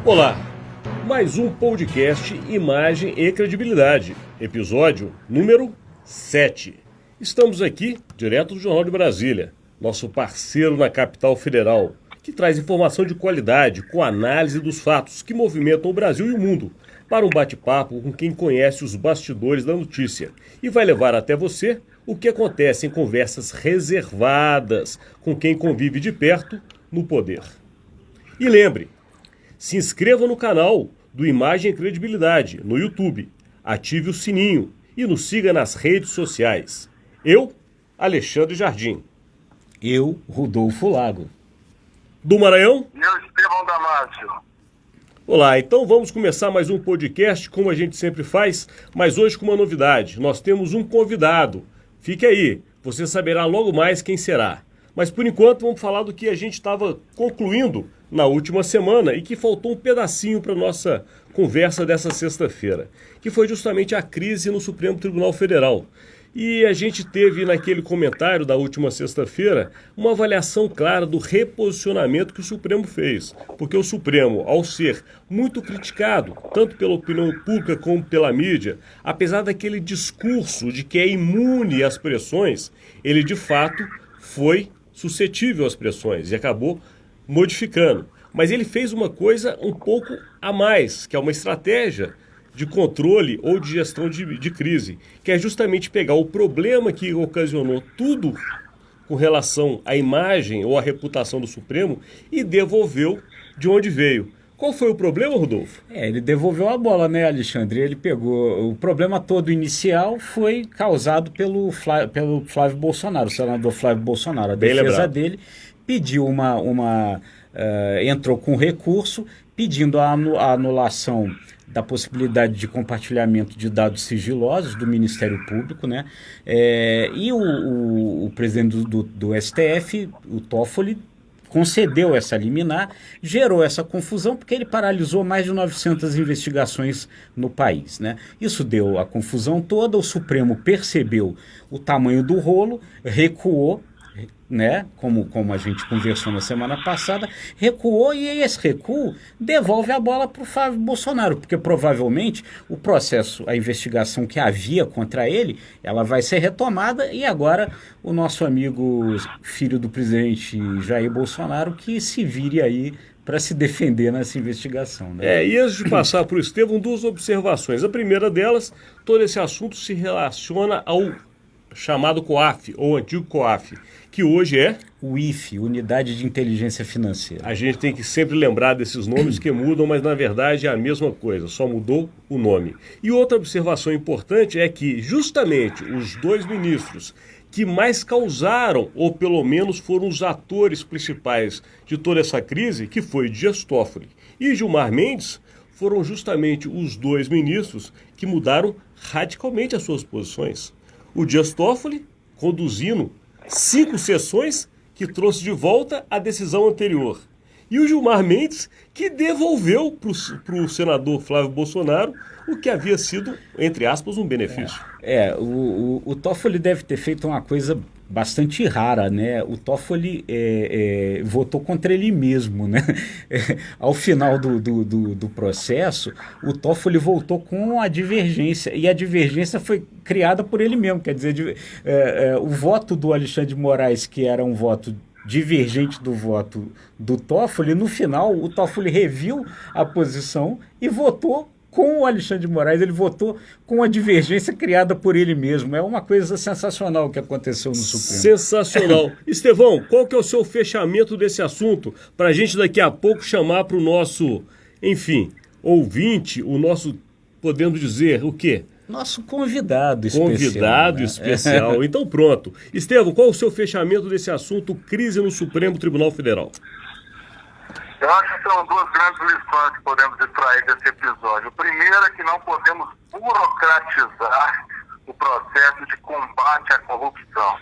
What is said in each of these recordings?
Olá, mais um podcast Imagem e Credibilidade, episódio número 7. Estamos aqui, direto do Jornal de Brasília, nosso parceiro na capital federal, que traz informação de qualidade com análise dos fatos que movimentam o Brasil e o mundo, para um bate-papo com quem conhece os bastidores da notícia e vai levar até você o que acontece em conversas reservadas com quem convive de perto no poder. E lembre, se inscreva no canal do Imagem e Credibilidade no YouTube, ative o sininho e nos siga nas redes sociais. Eu, Alexandre Jardim. Eu, Rodolfo Lago. Do Maranhão? E eu, Estevão Damasio. Olá, então vamos começar mais um podcast, como a gente sempre faz, mas hoje com uma novidade. Nós temos um convidado. Fique aí, você saberá logo mais quem será. Mas por enquanto vamos falar do que a gente estava concluindo na última semana e que faltou um pedacinho para a nossa conversa dessa sexta-feira, que foi justamente a crise no Supremo Tribunal Federal. E a gente teve naquele comentário da última sexta-feira uma avaliação clara do reposicionamento que o Supremo fez. Porque o Supremo, ao ser muito criticado, tanto pela opinião pública como pela mídia, apesar daquele discurso de que é imune às pressões, ele de fato foi suscetível às pressões e acabou modificando. Mas ele fez uma coisa um pouco a mais, que é uma estratégia de controle ou de gestão de crise, que é justamente pegar o problema que ocasionou tudo com relação à imagem ou à reputação do Supremo e devolveu de onde veio. Qual foi o problema, Rodolfo? Ele devolveu a bola, né, Alexandre? Ele pegou... O problema todo inicial foi causado pelo Flávio Bolsonaro, o senador Flávio Bolsonaro. A defesa dele pediu entrou com recurso pedindo a anulação da possibilidade de compartilhamento de dados sigilosos do Ministério Público, né? E o presidente do STF, o Toffoli, concedeu essa liminar, gerou essa confusão porque ele paralisou mais de 900 investigações no país, né? Isso deu a confusão toda, o Supremo percebeu o tamanho do rolo, recuou, né? Como a gente conversou na semana passada, recuou e esse recuo devolve a bola para o Flávio Bolsonaro, porque provavelmente o processo, a investigação que havia contra ele, ela vai ser retomada e agora o nosso amigo filho do presidente Jair Bolsonaro que se vire aí para se defender nessa investigação, né? E antes de passar para o Estevão, duas observações. A primeira delas, todo esse assunto se relaciona ao chamado COAF, ou antigo COAF, que hoje é o IFE, Unidade de Inteligência Financeira. A gente tem que sempre lembrar desses nomes que mudam, mas na verdade é a mesma coisa, só mudou o nome. E outra observação importante é que justamente os dois ministros que mais causaram, ou pelo menos foram os atores principais de toda essa crise, que foi Dias Toffoli e Gilmar Mendes, foram justamente os dois ministros que mudaram radicalmente as suas posições. O Dias Toffoli conduzindo 5 sessões que trouxe de volta a decisão anterior. E o Gilmar Mendes que devolveu para o senador Flávio Bolsonaro o que havia sido, entre aspas, um benefício. O Toffoli deve ter feito uma coisa bastante rara, né? O Toffoli votou contra ele mesmo, né? Ao final do processo, o Toffoli voltou com a divergência, e a divergência foi criada por ele mesmo, quer dizer, o voto do Alexandre de Moraes, que era um voto divergente do voto do Toffoli, no final o Toffoli reviu a posição e votou com o Alexandre de Moraes, ele votou com a divergência criada por ele mesmo. É uma coisa sensacional que aconteceu no Supremo. Sensacional. Estevão, qual que é o seu fechamento desse assunto? Para a gente daqui a pouco chamar para o nosso, ouvinte, o nosso, podemos dizer, o quê? Nosso convidado especial. Convidado especial. Então pronto. Estevão, qual é o seu fechamento desse assunto, crise no Supremo Tribunal Federal? Eu acho que são duas grandes lições que podemos extrair desse episódio. O primeiro é que não podemos burocratizar o processo de combate à corrupção.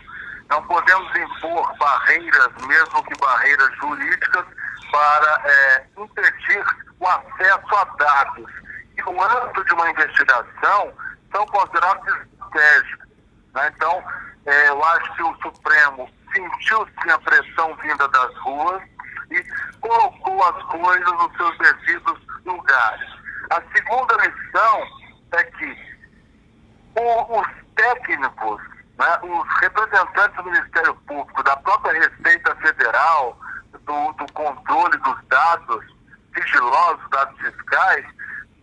Não podemos impor barreiras, mesmo que barreiras jurídicas, para impedir o acesso a dados. E no âmbito de uma investigação, são considerados estratégicos, né? Então, eu acho que o Supremo sentiu sim a pressão vinda das ruas e colocou as coisas nos seus devidos lugares. A segunda lição é que os técnicos, né, os representantes do Ministério Público, da própria Receita Federal, do controle dos dados sigilosos, dados fiscais,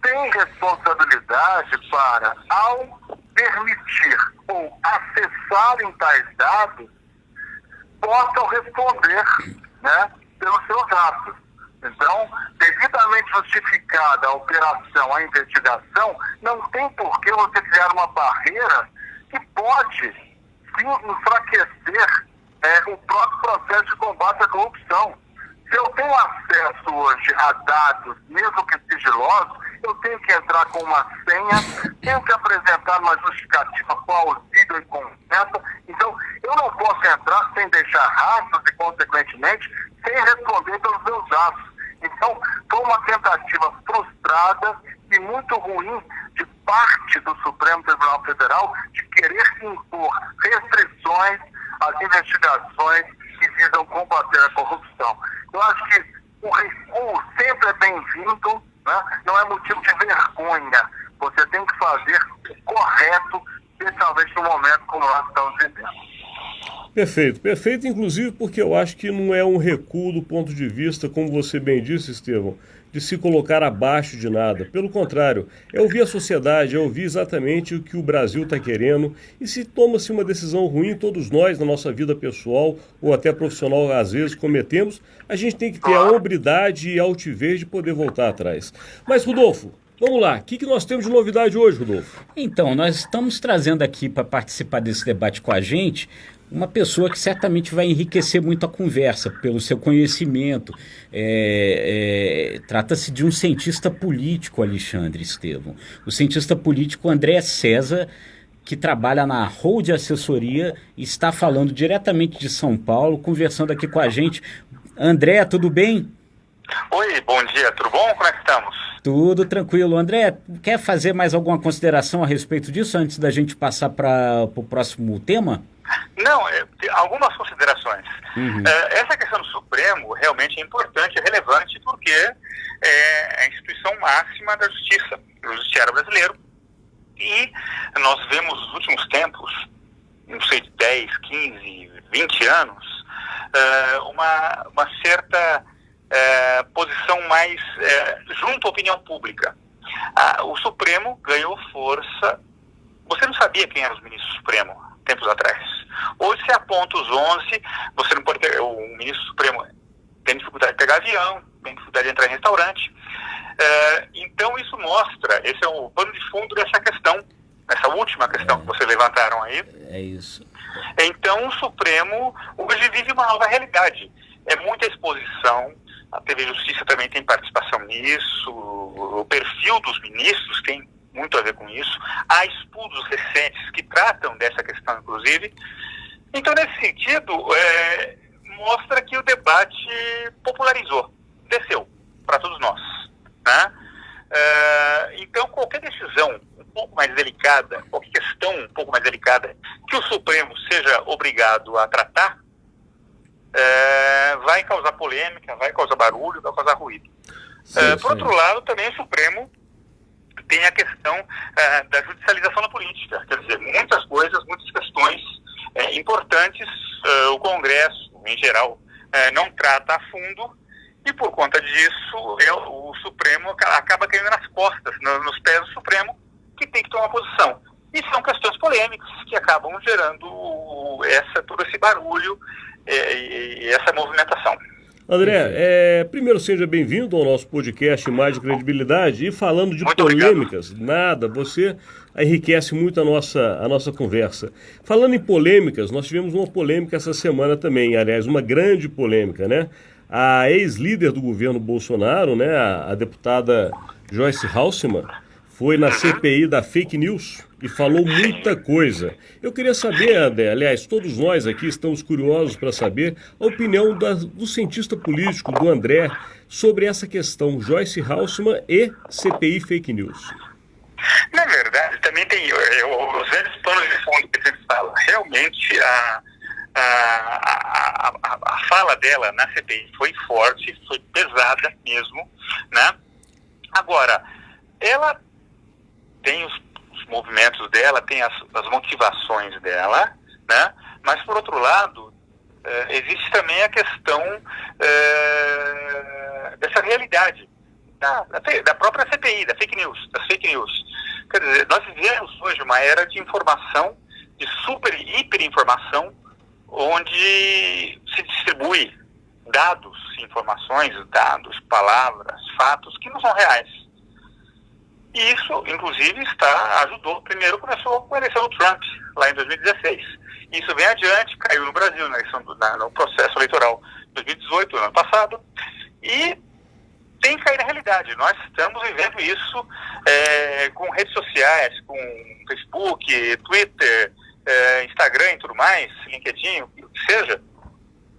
têm responsabilidade para, ao permitir ou acessarem tais dados, possam responder, né, pelos seus atos. Então, devidamente justificada a operação, a investigação, não tem por que você criar uma barreira que pode, sim, enfraquecer o próprio processo de combate à corrupção. Se eu tenho acesso hoje a dados, mesmo que sigilosos, eu tenho que entrar com uma senha, tenho que apresentar uma justificativa plausível e completa. Então, eu não posso entrar sem deixar rastros e, consequentemente, sem responder pelos meus atos. Então, foi uma tentativa frustrada e muito ruim de parte do Supremo Tribunal Federal de querer impor restrições às investigações que visam combater a corrupção. Eu acho que o recuo sempre é bem-vindo, né? Não é motivo de vergonha. Você tem que fazer o correto, especialmente no momento como nós estamos vivendo. Perfeito, perfeito, inclusive porque eu acho que não é um recuo do ponto de vista, como você bem disse, Estevão, de se colocar abaixo de nada. Pelo contrário, é ouvir a sociedade, é ouvir exatamente o que o Brasil está querendo, e se toma-se uma decisão ruim, todos nós, na nossa vida pessoal ou até profissional, às vezes cometemos, a gente tem que ter a hombridade e a altivez de poder voltar atrás. Mas, Rodolfo, vamos lá, o que nós temos de novidade hoje, Rodolfo? Então, nós estamos trazendo aqui para participar desse debate com a gente uma pessoa que certamente vai enriquecer muito a conversa pelo seu conhecimento. Trata-se de um cientista político, Alexandre Estevão. O cientista político André César, que trabalha na Hold Assessoria, está falando diretamente de São Paulo, conversando aqui com a gente. André, tudo bem? Oi, bom dia, tudo bom? Como é que estamos? Tudo tranquilo. André, quer fazer mais alguma consideração a respeito disso antes da gente passar para o próximo tema? Não, algumas considerações. Essa questão do Supremo realmente é importante, é relevante, porque é a instituição máxima da justiça, do judiciário brasileiro. E nós vemos nos últimos tempos, não sei, 10, 15, 20 anos, uma certa posição mais junto à opinião pública. O Supremo ganhou força. Você não sabia quem eram os ministros do Supremo tempos atrás. Hoje você aponta os 11, você não pode ter, o ministro Supremo tem dificuldade de pegar avião, tem dificuldade de entrar em restaurante. Então isso mostra, esse é o pano de fundo dessa questão, essa última questão que vocês levantaram aí. É isso. Então o Supremo hoje vive uma nova realidade. É muita exposição, a TV Justiça também tem participação nisso, o perfil dos ministros tem muito a ver com isso. Há estudos recentes que tratam dessa questão, inclusive. Então, nesse sentido, mostra que o debate popularizou, desceu para todos nós, né? Então, qualquer decisão um pouco mais delicada, qualquer questão um pouco mais delicada, que o Supremo seja obrigado a tratar, vai causar polêmica, vai causar barulho, vai causar ruído. Por outro lado, também o Supremo tem a questão da judicialização da política. Quer dizer, muitas coisas, muitas questões importantes, o Congresso, em geral, não trata a fundo, e por conta disso, o Supremo acaba caindo nas costas, nos pés do Supremo, que tem que tomar posição. E são questões polêmicas que acabam gerando todo esse barulho e essa movimentação. André, primeiro seja bem-vindo ao nosso podcast Mais de Credibilidade, e falando de muito polêmicas, obrigado. Você enriquece muito a nossa conversa. Falando em polêmicas, nós tivemos uma polêmica essa semana também, aliás, uma grande polêmica, né? A ex-líder do governo Bolsonaro, né, a deputada Joyce Hasselmann, foi na CPI da fake news e falou muita coisa. Eu queria saber, André, aliás, todos nós aqui estamos curiosos para saber a opinião do cientista político, do André, sobre essa questão, Joyce Hasselmann e CPI fake news. Na verdade, também tem os velhos planos de fundo que a gente fala. Realmente, a fala dela na CPI foi forte, foi pesada mesmo, né? Agora, ela tem os movimentos dela, tem as motivações dela, né? Mas, por outro lado, existe também a questão dessa realidade da própria CPI, das fake news. Quer dizer, nós vivemos hoje uma era de informação, de super e hiperinformação, onde se distribui informações, palavras, fatos que não são reais. E isso, inclusive, ajudou. Primeiro começou com a eleição do Trump, lá em 2016. Isso vem adiante, caiu no Brasil, no processo eleitoral de 2018, ano passado, e tem que cair na realidade. Nós estamos vivendo isso com redes sociais, com Facebook, Twitter, Instagram e tudo mais, LinkedIn, o que seja.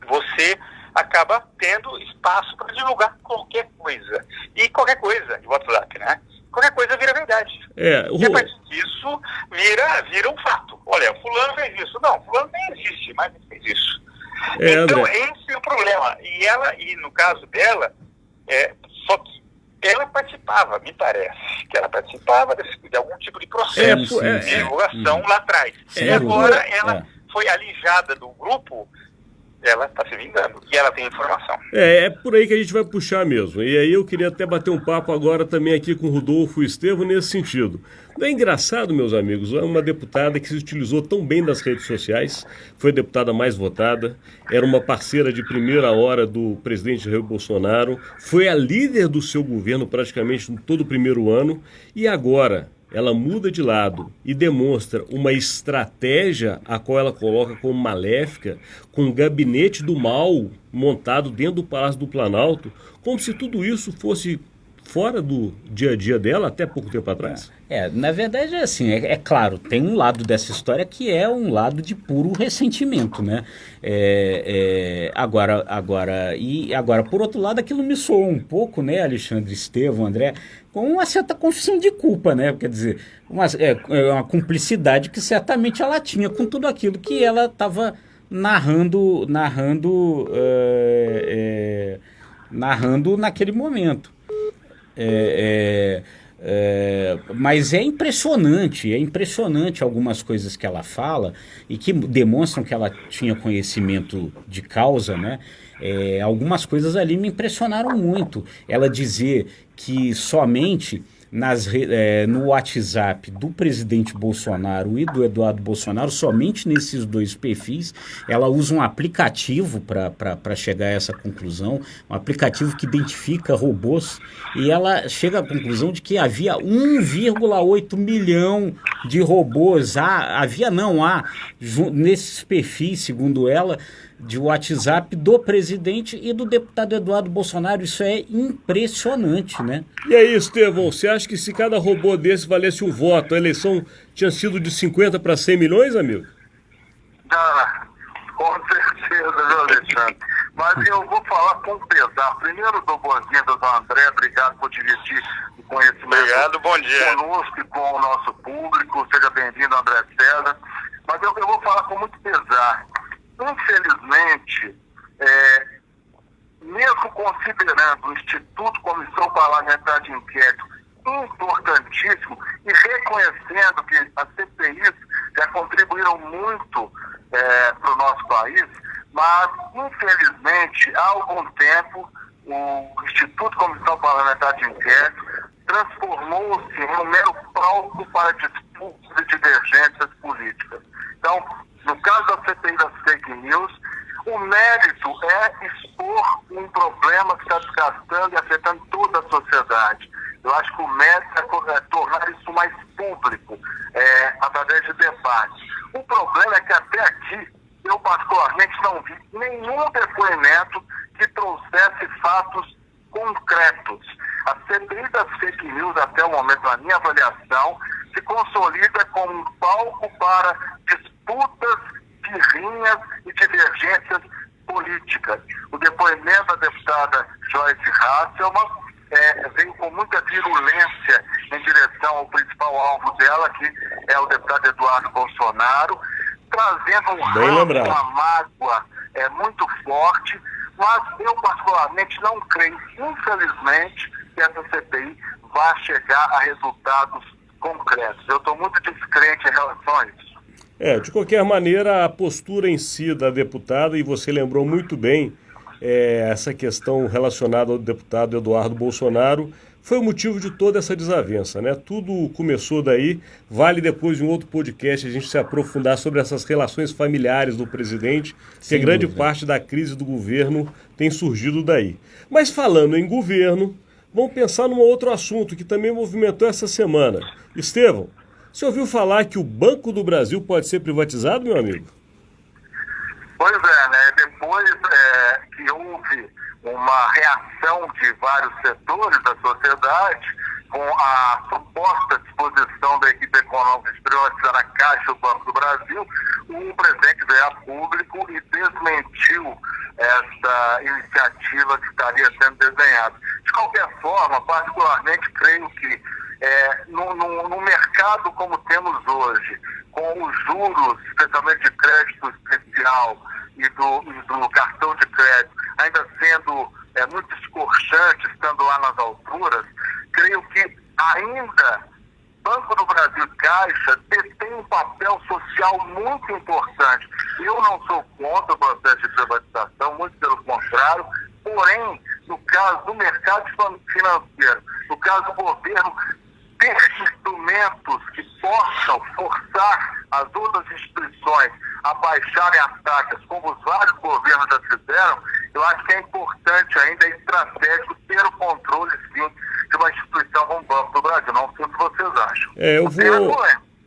Você acaba tendo espaço para divulgar qualquer coisa. E qualquer coisa, de WhatsApp, né? Qualquer coisa vira verdade. E a partir disso, vira um fato. Olha, fulano fez isso. Não, fulano nem existe, mas ele fez isso. Então, André, esse é o problema. E no caso dela, só que ela participava, me parece, que ela participava de algum tipo de processo de divulgação lá atrás. E agora ela foi alijada do grupo. Ela está se vingando e ela tem informação. É por aí que a gente vai puxar mesmo. E aí eu queria até bater um papo agora também aqui com o Rodolfo e o Estevão nesse sentido. Não é engraçado, meus amigos, uma deputada que se utilizou tão bem das redes sociais, foi a deputada mais votada, era uma parceira de primeira hora do presidente Jair Bolsonaro, foi a líder do seu governo praticamente todo o primeiro ano, e agora ela muda de lado e demonstra uma estratégia a qual ela coloca como maléfica, com um gabinete do mal montado dentro do Palácio do Planalto, como se tudo isso fosse fora do dia a dia dela até pouco tempo atrás. Na verdade é assim, é claro, tem um lado dessa história que é um lado de puro ressentimento, né? Agora, por outro lado, aquilo me soou um pouco, né, Alexandre, Estevão, André, com uma certa confissão de culpa, né? Quer dizer, uma cumplicidade que certamente ela tinha com tudo aquilo que ela estava narrando naquele momento. Mas é impressionante algumas coisas que ela fala e que demonstram que ela tinha conhecimento de causa, né? Algumas coisas ali me impressionaram muito. Ela dizer que somente no WhatsApp do presidente Bolsonaro e do Eduardo Bolsonaro, somente nesses dois perfis, ela usa um aplicativo para chegar a essa conclusão, um aplicativo que identifica robôs, e ela chega à conclusão de que havia 1,8 milhão de robôs, nesses perfis, segundo ela, de WhatsApp do presidente e do deputado Eduardo Bolsonaro. Isso é impressionante, né? E aí, Estevão, você acha que se cada robô desse valesse um voto, a eleição tinha sido de 50 para 100 milhões, amigo? Com certeza, viu, Alexandre? Mas eu vou falar com pesar. Primeiro, dou boas-vindas ao André, obrigado por dividir o conhecimento. Obrigado, bom dia. Conosco e com o nosso público. Seja bem-vindo, André César. Mas eu vou falar com muito pesar. Infelizmente, mesmo considerando o Instituto Comissão Parlamentar de Inquérito importantíssimo e reconhecendo que as CPIs já contribuíram muito para o nosso país, mas, infelizmente, há algum tempo, o Instituto Comissão Parlamentar de Inquérito transformou-se em um mero palco para disputas e divergências políticas. Então, no caso da CPI das fake news, o mérito é expor um problema que está desgastando e afetando toda a sociedade. Eu acho que o mérito é tornar isso mais público, através de debates. O problema é que até aqui, eu particularmente não vi nenhum depoimento que trouxesse fatos concretos. A CPI das fake news, até o momento, na minha avaliação, se consolida como um palco para disputas, birrinhas e divergências políticas. O depoimento da deputada Joyce Hasselmann veio com muita virulência em direção ao principal alvo dela, que é o deputado Eduardo Bolsonaro, trazendo um ranço, uma mágoa muito forte, mas eu particularmente não creio, infelizmente, que essa CPI vá chegar a resultados concretos. Eu estou muito descrente em relação a isso. De qualquer maneira, a postura em si da deputada, e você lembrou muito bem essa questão relacionada ao deputado Eduardo Bolsonaro, foi o motivo de toda essa desavença, né? Tudo começou daí, vale depois de um outro podcast a gente se aprofundar sobre essas relações familiares do presidente, que grande parte da crise do governo tem surgido daí. Mas falando em governo, vamos pensar num outro assunto que também movimentou essa semana. Estevão, você ouviu falar que o Banco do Brasil pode ser privatizado, meu amigo? Pois é, né? Depois que houve uma reação de vários setores da sociedade com a suposta disposição da equipe econômica de privatizar a Caixa e o Banco do Brasil, o presidente veio a público e desmentiu essa iniciativa que estaria sendo desenhada. De qualquer forma, particularmente creio que no mercado como temos hoje, com os juros, especialmente de crédito especial e do cartão de crédito, ainda sendo muito escorchante, estando lá nas alturas, creio que ainda Banco do Brasil e Caixa detêm um papel social muito importante. Eu não sou contra o processo de privatização, muito pelo contrário, porém, no caso do mercado financeiro, no caso do governo, ter instrumentos que possam forçar as outras instituições a baixarem as taxas, como os vários governos já fizeram, eu acho que é importante ainda, é estratégico ter o controle, sim, de uma instituição como o Banco do Brasil. Não sei o que vocês acham.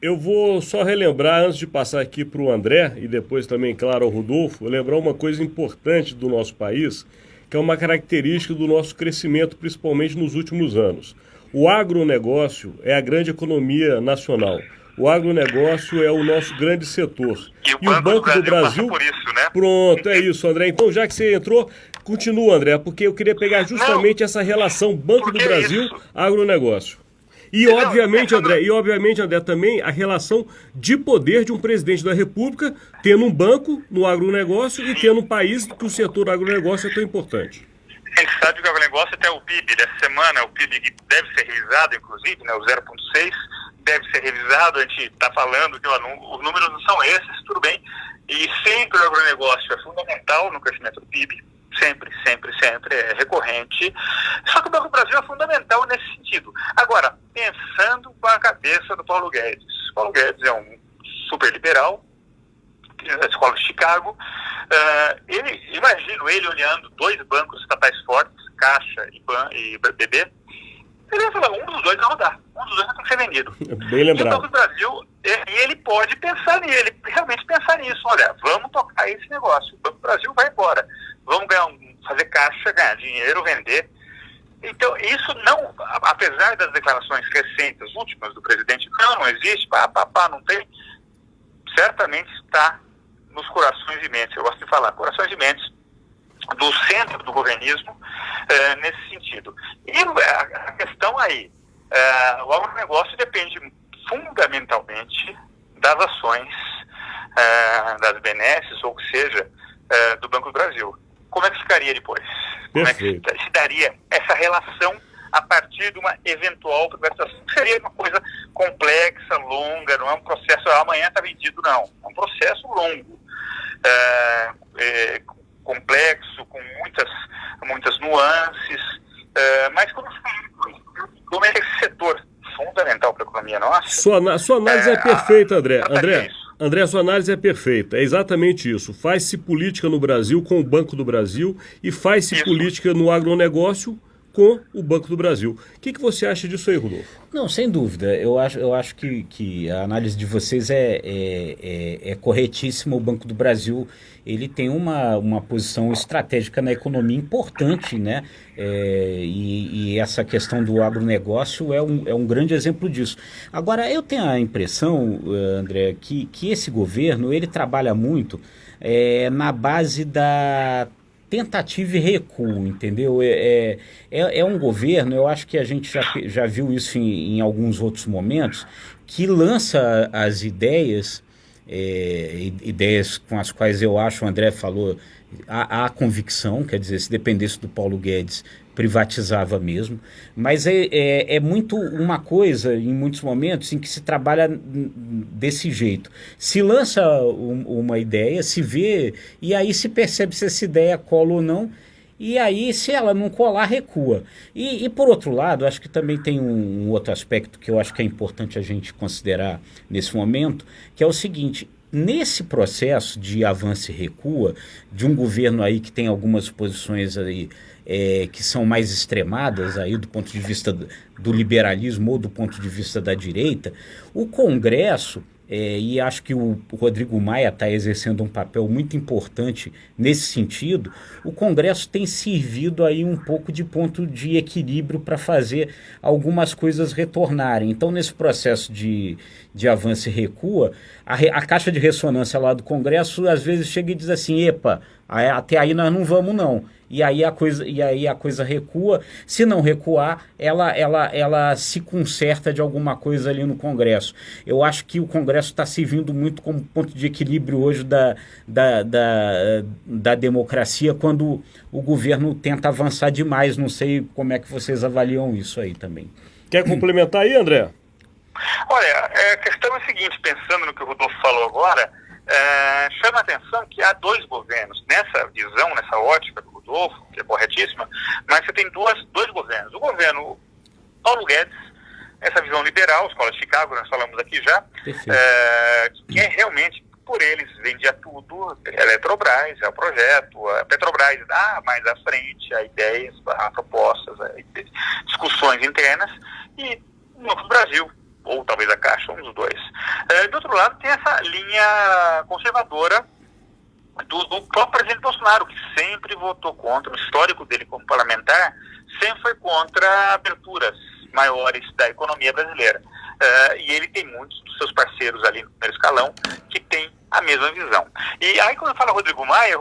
Eu vou só relembrar, antes de passar aqui para o André, e depois também, claro, ao Rodolfo, lembrar uma coisa importante do nosso país, que é uma característica do nosso crescimento, principalmente nos últimos anos. O agronegócio é a grande economia nacional. O agronegócio é o nosso grande setor. E o Banco do Brasil passa por isso, né? Pronto, é isso, André. Então, já que você entrou, continua, André, porque eu queria pegar justamente essa relação Banco do Brasil, agronegócio. E, obviamente, André, também a relação de poder de um presidente da República tendo um banco no agronegócio e tendo um país que o setor agronegócio é tão importante. A gente sabe que o agronegócio, até o PIB dessa semana, o PIB deve ser revisado, inclusive, né, o 0,6, deve ser revisado. A gente está falando que os números não são esses, tudo bem. E sempre o agronegócio é fundamental no crescimento do PIB, sempre, é recorrente. Só que o Banco do Brasil é fundamental nesse sentido. Agora, pensando com a cabeça do Paulo Guedes. Paulo Guedes é um super liberal, da Escola de Chicago. Imagino ele olhando dois bancos estatais fortes, Caixa e BB. Ele vai falar, um dos dois vai rodar, um dos dois vai ter que ser vendido. Bem lembrado. E o Banco do Brasil, ele pode pensar realmente pensar nisso. Olha, vamos tocar esse negócio. O Banco do Brasil vai embora. Vamos fazer caixa, ganhar dinheiro, vender. Então, isso não, apesar das declarações recentes, últimas do presidente, não existe, não tem, certamente está nos corações e mentes, eu gosto de falar, corações e mentes do centro do governismo nesse sentido. E a questão aí, o agronegócio depende fundamentalmente das ações das benesses, ou que seja, do Banco do Brasil. Como é que ficaria depois? Como é que se daria essa relação a partir de uma eventual privatização? Seria uma coisa complexa, longa, não é um processo, amanhã está vendido, não. É um processo longo, complexo, com muitas nuances, mas como é esse setor fundamental para a economia nossa? Sua análise é perfeita, André. André, sua análise é perfeita. É exatamente isso. Faz-se política no Brasil com o Banco do Brasil e faz-se política no agronegócio com o Banco do Brasil. O que você acha disso aí, Rodolfo? Não, sem dúvida. Eu acho que a análise de vocês é corretíssima. O Banco do Brasil ele tem uma posição estratégica na economia importante, né? E essa questão do agronegócio é um grande exemplo disso. Agora, eu tenho a impressão, André, que esse governo ele trabalha muito na base da tentativa e recuo, entendeu? É um governo, eu acho que a gente já viu isso em alguns outros momentos, que lança as ideias com as quais eu acho, o André falou, há convicção, quer dizer, se dependesse do Paulo Guedes, privatizava mesmo, mas é muito uma coisa, em muitos momentos, em que se trabalha desse jeito. Se lança uma ideia, se vê, e aí se percebe se essa ideia cola ou não, e aí, se ela não colar, recua. E por outro lado, acho que também tem um outro aspecto que eu acho que é importante a gente considerar nesse momento, que é o seguinte: nesse processo de avanço e recua, de um governo aí que tem algumas posições aí que são mais extremadas aí do ponto de vista do liberalismo ou do ponto de vista da direita, o Congresso, e acho que o Rodrigo Maia está exercendo um papel muito importante nesse sentido, o Congresso tem servido aí um pouco de ponto de equilíbrio para fazer algumas coisas retornarem. Então, nesse processo de avanço e recua, a caixa de ressonância lá do Congresso às vezes chega e diz assim: epa, até aí nós não vamos não. E aí a coisa recua. Se não recuar, ela se conserta de alguma coisa ali no Congresso. Eu acho que o Congresso está servindo muito como ponto de equilíbrio hoje da democracia, quando o governo tenta avançar demais. Não sei como é que vocês avaliam isso aí também. Quer complementar aí, André? Olha, a questão é a seguinte, pensando no que o Rodolfo falou agora, chama a atenção que há dois governos, nessa visão, nessa ótica do Rodolfo, que é corretíssima, mas você tem dois governos. O governo Paulo Guedes, essa visão liberal, Escola de Chicago, nós falamos aqui já, que é realmente, por eles, vendia tudo, Eletrobras, é o projeto, a Petrobras dá mais à frente, há ideias, há propostas, há discussões internas, e o Banco do Brasil, ou talvez a Caixa, um dos dois. Do outro lado, tem essa linha conservadora do próprio presidente Bolsonaro, que sempre votou contra, o histórico dele como parlamentar, sempre foi contra aberturas maiores da economia brasileira. E ele tem muitos dos seus parceiros ali no primeiro escalão que têm a mesma visão. E aí, quando fala Rodrigo Maia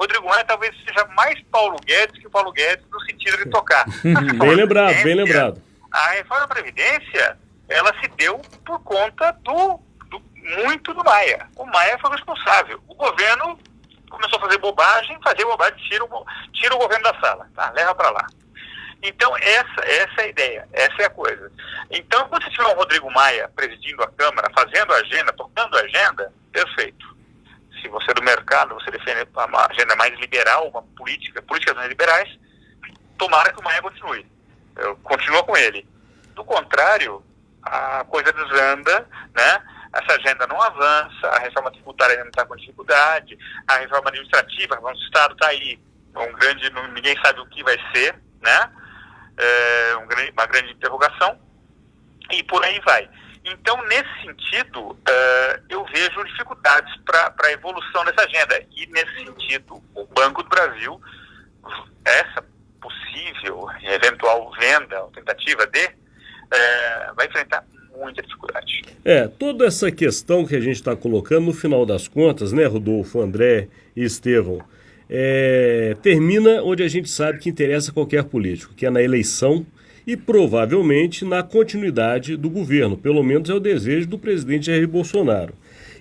talvez seja mais Paulo Guedes que Paulo Guedes no sentido de tocar. Bem lembrado. A reforma da Previdência, ela se deu por conta muito do Maia. O Maia foi o responsável. O governo começou a fazer bobagem, tira o governo da sala, tá? Leva para lá. Então, essa é a ideia, essa é a coisa. Então, quando você tiver um Rodrigo Maia presidindo a Câmara, fazendo a agenda, tocando a agenda, perfeito. Se você é do mercado, você defende uma agenda mais liberal, políticas mais liberais, tomara que o Maia continue. Continua com ele. Do contrário, a coisa desanda, né? Essa agenda não avança, a reforma tributária ainda não está com dificuldade, a reforma administrativa, o Estado está aí, ninguém sabe o que vai ser, né? Uma grande interrogação, e por aí vai. Então, nesse sentido, eu vejo dificuldades para a evolução dessa agenda, e nesse sentido, o Banco do Brasil, essa possível, eventual venda ou tentativa vai enfrentar muita dificuldade. Toda essa questão que a gente está colocando, no final das contas, né, Rodolfo, André e Estevão, termina onde a gente sabe que interessa a qualquer político, que é na eleição e provavelmente na continuidade do governo. Pelo menos é o desejo do presidente Jair Bolsonaro.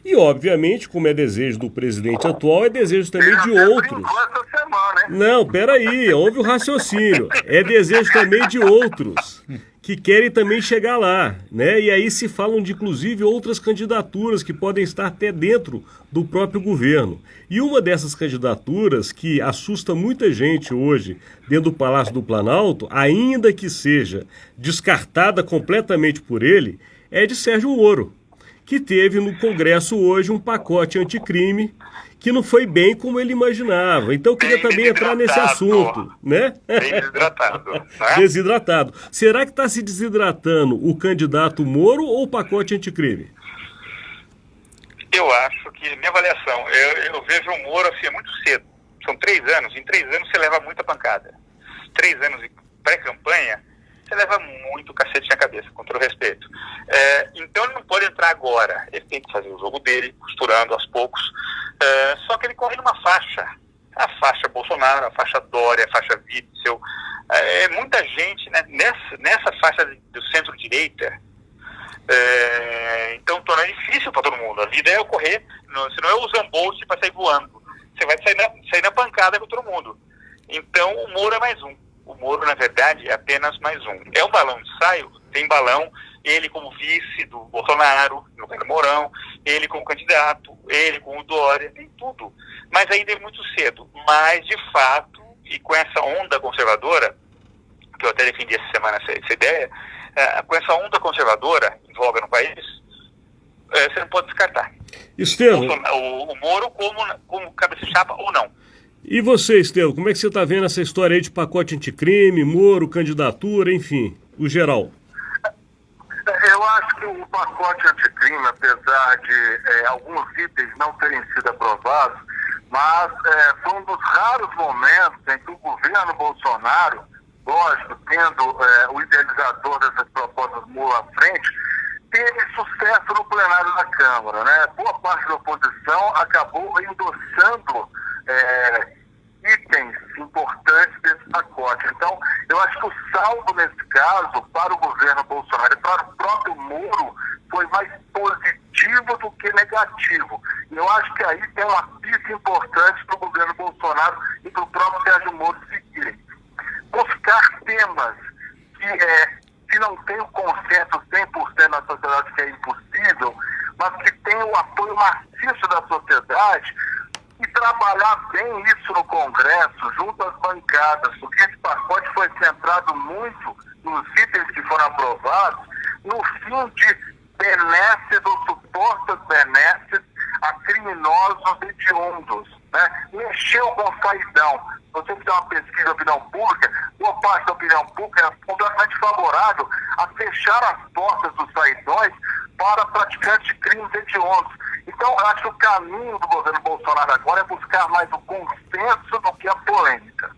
E, obviamente, como é desejo do presidente atual, é desejo também de outros. Não, peraí, houve o raciocínio. É desejo também de outros que querem também chegar lá, né? E aí se falam de, inclusive, outras candidaturas que podem estar até dentro do próprio governo. E uma dessas candidaturas que assusta muita gente hoje dentro do Palácio do Planalto, ainda que seja descartada completamente por ele, é de Sérgio Moro, que teve no Congresso hoje um pacote anticrime que não foi bem como ele imaginava. Então eu queria também entrar nesse assunto, né? Desidratado. Né? Desidratado. Será que está se desidratando o candidato Moro ou o pacote anticrime? Eu acho que, minha avaliação, eu vejo o Moro assim, muito cedo. São 3 anos, em 3 anos você leva muita pancada. 3 anos de pré-campanha, você leva muito cacete na cabeça, com todo respeito. Então ele não pode entrar agora, ele tem que fazer o jogo dele, costurando aos poucos, só que ele corre numa faixa, a faixa Bolsonaro, a faixa Dória, a faixa Witzel, muita gente, né, nessa faixa do centro-direita, então torna difícil para todo mundo. A vida é ocorrer, se não é o Zambolt para sair voando, você vai sair na pancada com todo mundo. Então o Moro é mais um. o Moro, na verdade, é apenas mais um. É um balão de ensaio? Tem balão, ele como vice do Bolsonaro, no governo Mourão, ele como candidato, ele com o Dória, tem tudo. Mas ainda é muito cedo. Mas, de fato, e com essa onda conservadora, que eu até defendi essa semana essa ideia, com essa onda conservadora em voga no país, você não pode descartar. Estevão, O Moro como cabeça de chapa ou não. e você, Estevão, como é que você está vendo essa história aí de pacote anticrime, Moro, candidatura, enfim, o geral? Eu acho que o pacote anticrime, apesar de alguns itens não terem sido aprovados, mas foi um dos raros momentos em que o governo Bolsonaro, lógico, tendo o idealizador dessas propostas Moro à frente, teve sucesso no plenário da Câmara, né? Boa parte da oposição acabou endossando itens importantes desse pacote. Então, eu acho que o saldo nesse caso, para o governo Bolsonaro e para o próprio Moro, foi mais positivo do que negativo. E eu acho que aí tem uma pista importante para o governo Bolsonaro e para o próprio Sérgio Moro seguirem. Buscar temas que não tem o consenso 100% na sociedade, que é impossível, mas que tem o apoio maciço da sociedade, e trabalhar bem isso no Congresso, junto às bancadas, porque esse pacote foi centrado muito nos itens que foram aprovados, no fim de benesses ou supostas benesses a criminosos hediondos, né? Mexeu com o saidão. Você fizer uma pesquisa da opinião pública, boa parte da opinião pública é completamente favorável a fechar as portas dos saidões para praticantes de crimes hediondos. Então, eu acho que o caminho do governo Bolsonaro agora é buscar mais o consenso do que a polêmica.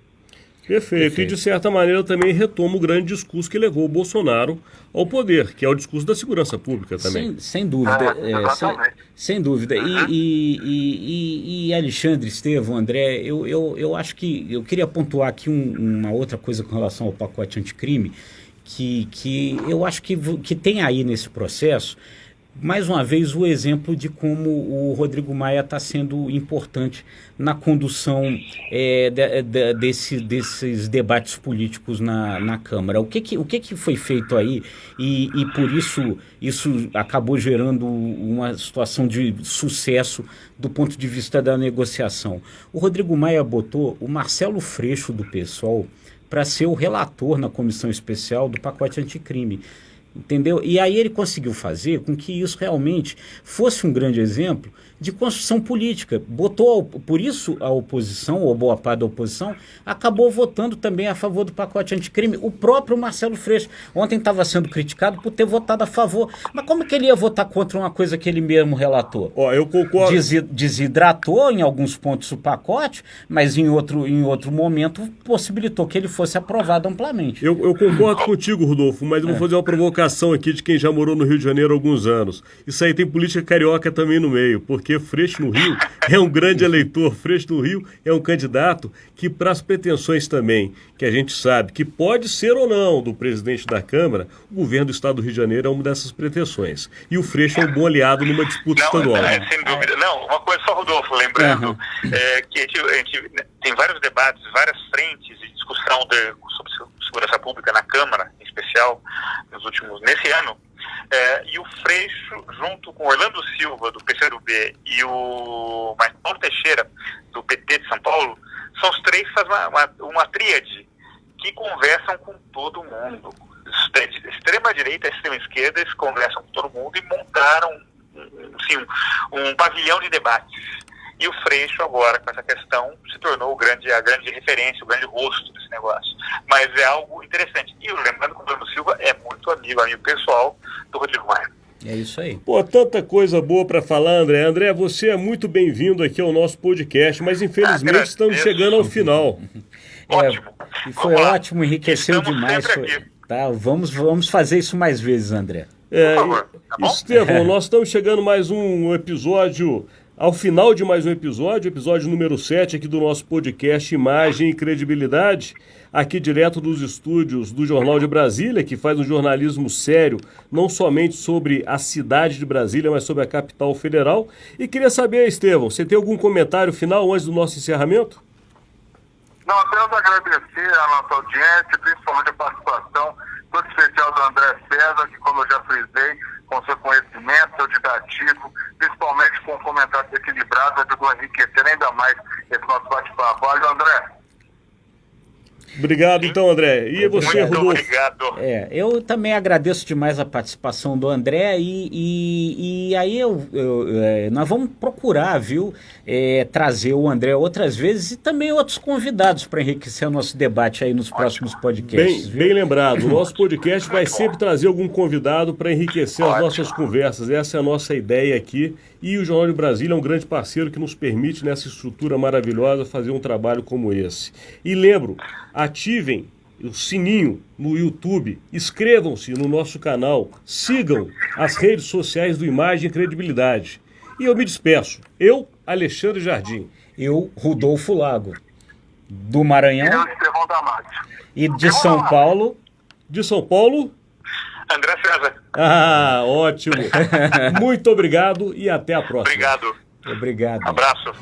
Perfeito. E de certa maneira também retoma o grande discurso que levou o Bolsonaro ao poder, que é o discurso da segurança pública também. Sem dúvida. Sem dúvida. E Alexandre, Estevão, André, eu acho que eu queria pontuar aqui uma outra coisa com relação ao pacote anticrime, que eu acho que tem aí nesse processo, mais uma vez, o exemplo de como o Rodrigo Maia está sendo importante na condução desses debates políticos na Câmara. O que foi feito aí e por isso acabou gerando uma situação de sucesso do ponto de vista da negociação? O Rodrigo Maia botou o Marcelo Freixo, do PSOL, para ser o relator na comissão especial do pacote anticrime. Entendeu? E aí ele conseguiu fazer com que isso realmente fosse um grande exemplo de construção política. Por isso a oposição, ou boa parte da oposição, acabou votando também a favor do pacote anticrime. O próprio Marcelo Freixo ontem estava sendo criticado por ter votado a favor. Mas como que ele ia votar contra uma coisa que ele mesmo relatou? Eu concordo. Desidratou em alguns pontos o pacote, mas em outro momento possibilitou que ele fosse aprovado amplamente. Eu concordo contigo, Rodolfo, mas eu vou fazer uma provocação aqui de quem já morou no Rio de Janeiro há alguns anos. Isso aí tem política carioca também no meio, porque Freixo no Rio é um grande eleitor, Freixo no Rio é um candidato que, para as pretensões também, que a gente sabe que pode ser ou não do presidente da Câmara, o governo do Estado do Rio de Janeiro é uma dessas pretensões. E o Freixo é um bom aliado numa disputa estadual. Sem dúvida. Não, uma coisa só, Rodolfo, lembrando que a gente tem vários debates, várias frentes de discussão sobre segurança pública na Câmara, em especial, nesse ano. E o Freixo, junto com Orlando Silva, do PCdoB, e o Marcelo Teixeira, do PT de São Paulo, são os três que fazem uma tríade que conversam com todo mundo. Extrema-direita e extrema-esquerda, eles conversam com todo mundo e montaram um pavilhão de debates. E o Freixo agora, com essa questão, se tornou a grande referência, o grande rosto desse negócio. Mas é algo interessante. E lembrando que o Orlando Silva é muito amigo pessoal do Rodrigo Maia. É isso aí. Pô, tanta coisa boa para falar, André. André, você é muito bem-vindo aqui ao nosso podcast, mas infelizmente estamos chegando ao final. Ótimo. E foi ótimo, enriqueceu demais. Tá, vamos fazer isso mais vezes, André. Por favor, tá bom? Estevão, nós estamos chegando mais um episódio... Ao final de mais um episódio número 7 aqui do nosso podcast Imagem e Credibilidade, aqui direto dos estúdios do Jornal de Brasília, que faz um jornalismo sério, não somente sobre a cidade de Brasília, mas sobre a capital federal. E queria saber, Estevão, você tem algum comentário final antes do nosso encerramento? Nós temos agradecer a nossa audiência, principalmente a participação todo especial do André César, que, como eu já frisei, com seu conhecimento, seu didatismo, principalmente com comentários equilibrados, ajudou a enriquecer ainda mais esse nosso bate-papo. Valeu, André. Obrigado, então, André. E você, Muito Rodolfo? obrigado. Eu também agradeço demais a participação do André e aí nós vamos procurar, viu, trazer o André outras vezes e também outros convidados para enriquecer o nosso debate aí nos próximos podcasts. Bem lembrado, o nosso podcast vai sempre trazer algum convidado para enriquecer as nossas conversas. Essa é a nossa ideia aqui. E o Jornal de Brasília é um grande parceiro que nos permite, nessa estrutura maravilhosa, fazer um trabalho como esse. E lembro, ativem o sininho no YouTube, inscrevam-se no nosso canal, sigam as redes sociais do Imagem e Credibilidade. E eu me despeço. Eu, Alexandre Jardim. Eu, Rodolfo Lago, do Maranhão Eu, Estevão Damásio. e de São Paulo. De São Paulo... André César, Ah, ótimo. Muito obrigado e até a próxima. obrigado. Obrigado. Abraço.